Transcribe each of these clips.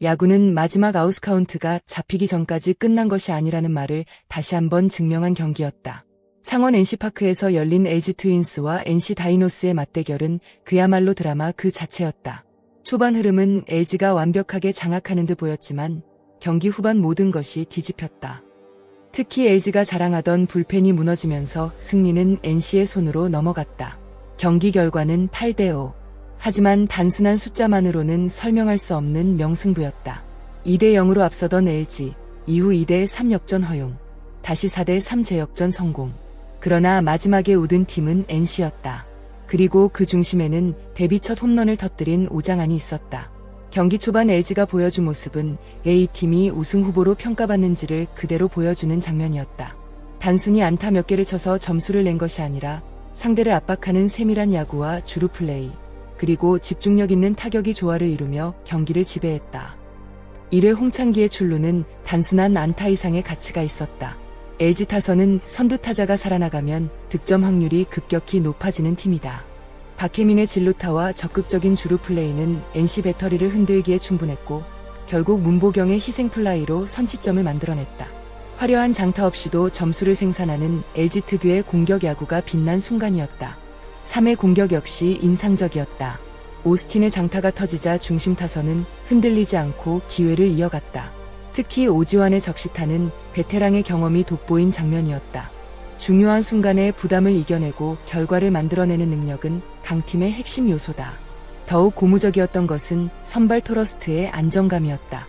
야구는 마지막 아웃카운트가 잡히기 전까지 끝난 것이 아니라는 말을 다시 한번 증명한 경기였다. 창원 NC파크에서 열린 LG 트윈스와 NC 다이노스의 맞대결은 그야말로 드라마 그 자체였다. 초반 흐름은 LG가 완벽하게 장악하는 듯 보였지만 경기 후반 모든 것이 뒤집혔다. 특히 LG가 자랑하던 불펜이 무너지면서 승리는 NC의 손으로 넘어갔다. 경기 결과는 8대5. 하지만 단순한 숫자만으로는 설명할 수 없는 명승부였다. 2대0으로 앞서던 LG, 이후 2대3 역전 허용, 다시 4대3 재역전 성공. 그러나 마지막에 웃은 팀은 NC였다. 그리고 그 중심에는 데뷔 첫 홈런을 터뜨린 오장안이 있었다. 경기 초반 LG가 보여준 모습은 A팀이 우승 후보로 평가받는지를 그대로 보여주는 장면이었다. 단순히 안타 몇 개를 쳐서 점수를 낸 것이 아니라 상대를 압박하는 세밀한 야구와 주루 플레이, 그리고 집중력 있는 타격이 조화를 이루며 경기를 지배했다. 1회 홍창기의 출루는 단순한 안타 이상의 가치가 있었다. LG 타선은 선두 타자가 살아나가면 득점 확률이 급격히 높아지는 팀이다. 박혜민의 진루타와 적극적인 주루 플레이는 NC 배터리를 흔들기에 충분했고 결국 문보경의 희생플라이로 선취점을 만들어냈다. 화려한 장타 없이도 점수를 생산하는 LG 특유의 공격 야구가 빛난 순간이었다. 3회 공격 역시 인상적이었다. 오스틴의 장타가 터지자 중심 타선은 흔들리지 않고 기회를 이어갔다. 특히 오지환의 적시타는 베테랑의 경험이 돋보인 장면이었다. 중요한 순간에 부담을 이겨내고 결과를 만들어내는 능력은 강팀의 핵심 요소다. 더욱 고무적이었던 것은 선발 토러스트의 안정감이었다.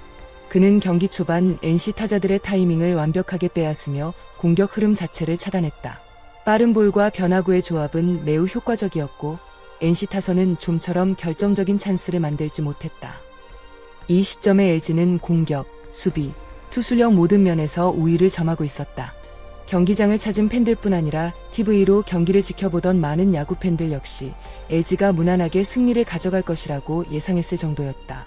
그는 경기 초반 NC 타자들의 타이밍을 완벽하게 빼앗으며 공격 흐름 자체를 차단했다. 빠른 볼과 변화구의 조합은 매우 효과적이었고 NC 타선은 좀처럼 결정적인 찬스를 만들지 못했다. 이 시점에 LG는 공격, 수비, 투수력 모든 면에서 우위를 점하고 있었다. 경기장을 찾은 팬들뿐 아니라 TV로 경기를 지켜보던 많은 야구 팬들 역시 LG가 무난하게 승리를 가져갈 것이라고 예상했을 정도였다.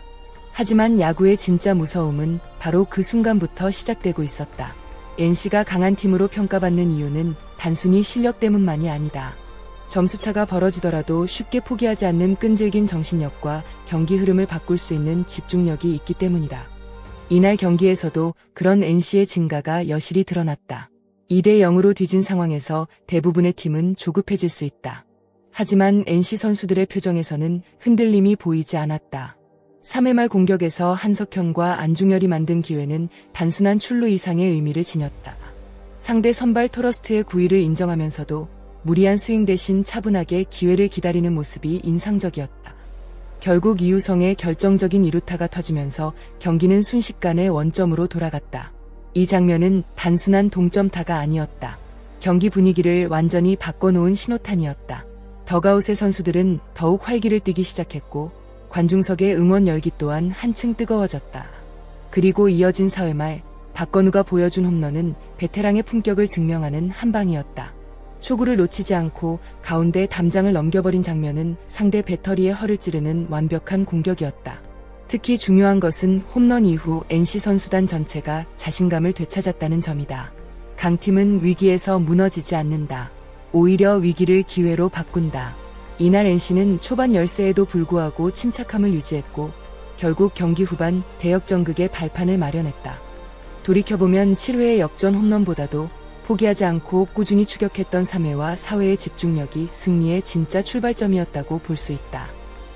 하지만 야구의 진짜 무서움은 바로 그 순간부터 시작되고 있었다. NC가 강한 팀으로 평가받는 이유는 단순히 실력 때문만이 아니다. 점수차가 벌어지더라도 쉽게 포기하지 않는 끈질긴 정신력과 경기 흐름을 바꿀 수 있는 집중력이 있기 때문이다. 이날 경기에서도 그런 NC의 진가가 여실히 드러났다. 2대0으로 뒤진 상황에서 대부분의 팀은 조급해질 수 있다. 하지만 NC 선수들의 표정에서는 흔들림이 보이지 않았다. 3회 말 공격에서 한석현과 안중열이 만든 기회는 단순한 출루 이상의 의미를 지녔다. 상대 선발 토러스트의 구위를 인정하면서도 무리한 스윙 대신 차분하게 기회를 기다리는 모습이 인상적이었다. 결국 이우성의 결정적인 2루타가 터지면서 경기는 순식간에 원점으로 돌아갔다. 이 장면은 단순한 동점타가 아니었다. 경기 분위기를 완전히 바꿔놓은 신호탄이었다. 더가웃의 선수들은 더욱 활기를 띠기 시작했고 관중석의 응원 열기 또한 한층 뜨거워졌다. 그리고 이어진 4회 말 박건우가 보여준 홈런은 베테랑의 품격을 증명하는 한 방이었다. 초구를 놓치지 않고 가운데 담장을 넘겨버린 장면은 상대 배터리의 허를 찌르는 완벽한 공격이었다. 특히 중요한 것은 홈런 이후 NC 선수단 전체가 자신감을 되찾았다는 점이다. 강팀은 위기에서 무너지지 않는다. 오히려 위기를 기회로 바꾼다. 이날 NC는 초반 열세에도 불구하고 침착함을 유지했고 결국 경기 후반 대역전극의 발판을 마련했다. 돌이켜보면 7회의 역전 홈런보다도 포기하지 않고 꾸준히 추격했던 3회와 4회의 집중력이 승리의 진짜 출발점이었다고 볼 수 있다.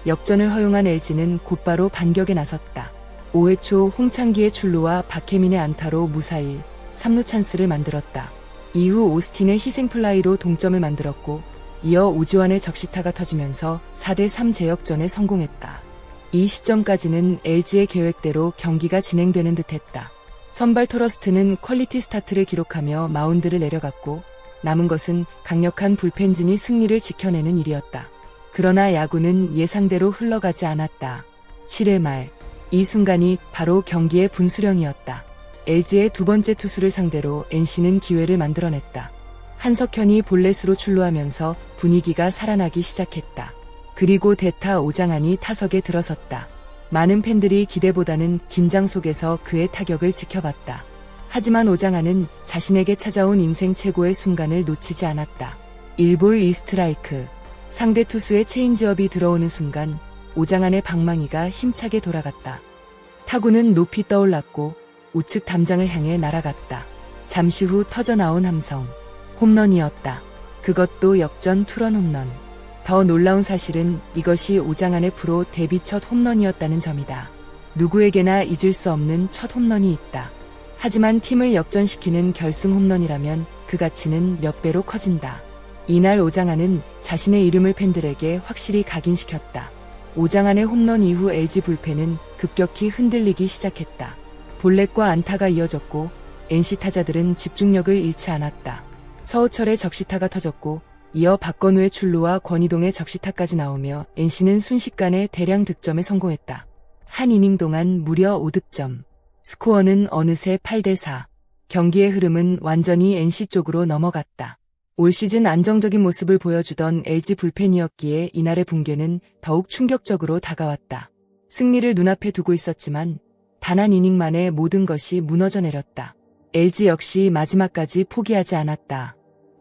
역전을 허용한 LG는 곧바로 반격에 나섰다. 5회 초 홍창기의 출루와 박혜민의 안타로 무사히 3루 찬스를 만들었다. 이후 오스틴의 희생플라이로 동점을 만들었고 이어 오지환의 적시타가 터지면서 4대3 재역전에 성공했다. 이 시점까지는 LG의 계획대로 경기가 진행되는 듯했다. 선발 토러스트는 퀄리티 스타트를 기록하며 마운드를 내려갔고 남은 것은 강력한 불펜진이 승리를 지켜내는 일이었다. 그러나 야구는 예상대로 흘러가지 않았다. 7회 말, 이 순간이 바로 경기의 분수령이었다. LG의 두 번째 투수를 상대로 NC는 기회를 만들어냈다. 한석현이 볼넷으로 출루하면서 분위기가 살아나기 시작했다. 그리고 대타 오장환이 타석에 들어섰다. 많은 팬들이 기대보다는 긴장 속에서 그의 타격을 지켜봤다. 하지만 오장환은 자신에게 찾아온 인생 최고의 순간을 놓치지 않았다. 1볼 2스트라이크. 상대 투수의 체인지업이 들어오는 순간 오장환의 방망이가 힘차게 돌아갔다. 타구는 높이 떠올랐고 우측 담장을 향해 날아갔다. 잠시 후 터져나온 함성. 홈런이었다. 그것도 역전 투런 홈런. 더 놀라운 사실은 이것이 오장환의 프로 데뷔 첫 홈런이었다는 점이다. 누구에게나 잊을 수 없는 첫 홈런이 있다. 하지만 팀을 역전시키는 결승 홈런이라면 그 가치는 몇 배로 커진다. 이날 오장환은 자신의 이름을 팬들에게 확실히 각인시켰다. 오장환의 홈런 이후 LG 불펜은 급격히 흔들리기 시작했다. 볼넷과 안타가 이어졌고 NC 타자들은 집중력을 잃지 않았다. 서우철의 적시타가 터졌고 이어 박건우의 출루와 권희동의 적시타까지 나오며 NC는 순식간에 대량 득점에 성공했다. 한 이닝 동안 무려 5득점. 스코어는 어느새 8대4. 경기의 흐름은 완전히 NC 쪽으로 넘어갔다. 올 시즌 안정적인 모습을 보여주던 LG 불펜이었기에 이날의 붕괴는 더욱 충격적으로 다가왔다. 승리를 눈앞에 두고 있었지만 단 한 이닝 만에 모든 것이 무너져 내렸다. LG 역시 마지막까지 포기하지 않았다.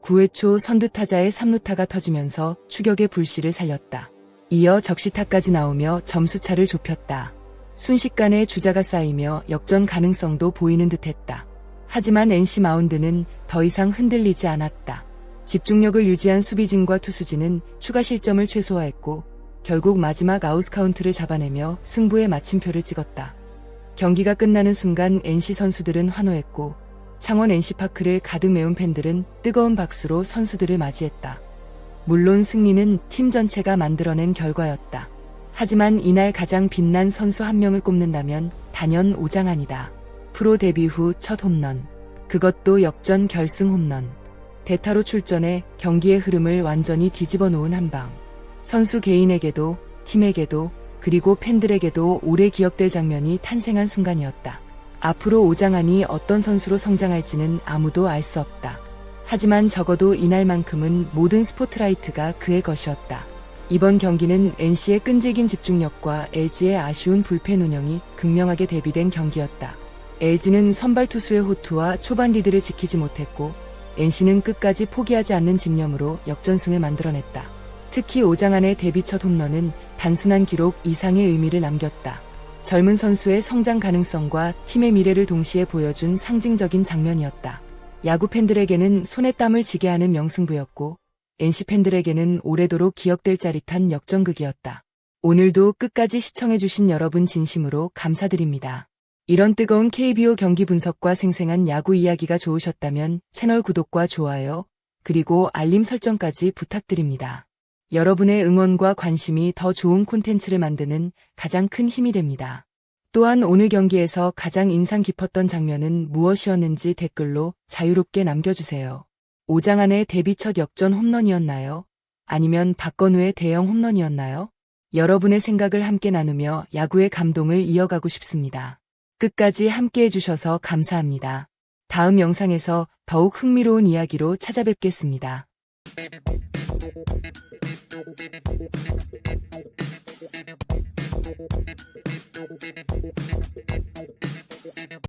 9회 초 선두타자의 3루타가 터지면서 추격의 불씨를 살렸다. 이어 적시타까지 나오며 점수차를 좁혔다. 순식간에 주자가 쌓이며 역전 가능성도 보이는 듯했다. 하지만 NC 마운드는 더 이상 흔들리지 않았다. 집중력을 유지한 수비진과 투수진은 추가 실점을 최소화했고 결국 마지막 아웃카운트를 잡아내며 승부의 마침표를 찍었다. 경기가 끝나는 순간 NC 선수들은 환호했고 창원 NC파크를 가득 메운 팬들은 뜨거운 박수로 선수들을 맞이했다. 물론 승리는 팀 전체가 만들어낸 결과였다. 하지만 이날 가장 빛난 선수 한 명을 꼽는다면 단연 오장환이다. 프로 데뷔 후 첫 홈런. 그것도 역전 결승 홈런. 대타로 출전해 경기의 흐름을 완전히 뒤집어 놓은 한 방. 선수 개인에게도 팀에게도 그리고 팬들에게도 오래 기억될 장면이 탄생한 순간이었다. 앞으로 오장환이 어떤 선수로 성장할지는 아무도 알 수 없다. 하지만 적어도 이날만큼은 모든 스포트라이트가 그의 것이었다. 이번 경기는 NC의 끈질긴 집중력과 LG의 아쉬운 불펜 운영이 극명하게 대비된 경기였다. LG는 선발 투수의 호투와 초반 리드를 지키지 못했고 NC는 끝까지 포기하지 않는 집념으로 역전승을 만들어냈다. 특히 오장환의 데뷔 첫 홈런은 단순한 기록 이상의 의미를 남겼다. 젊은 선수의 성장 가능성과 팀의 미래를 동시에 보여준 상징적인 장면이었다. 야구 팬들에게는 손에 땀을 쥐게 하는 명승부였고 NC 팬들에게는 오래도록 기억될 짜릿한 역전극이었다. 오늘도 끝까지 시청해주신 여러분 진심으로 감사드립니다. 이런 뜨거운 KBO 경기 분석과 생생한 야구 이야기가 좋으셨다면 채널 구독과 좋아요, 그리고 알림 설정까지 부탁드립니다. 여러분의 응원과 관심이 더 좋은 콘텐츠를 만드는 가장 큰 힘이 됩니다. 또한 오늘 경기에서 가장 인상 깊었던 장면은 무엇이었는지 댓글로 자유롭게 남겨주세요. 오장환의 데뷔 첫 역전 홈런이었나요? 아니면 박건우의 대형 홈런이었나요? 여러분의 생각을 함께 나누며 야구의 감동을 이어가고 싶습니다. 끝까지 함께 해주셔서 감사합니다. 다음 영상에서 더욱 흥미로운 이야기로 찾아뵙겠습니다.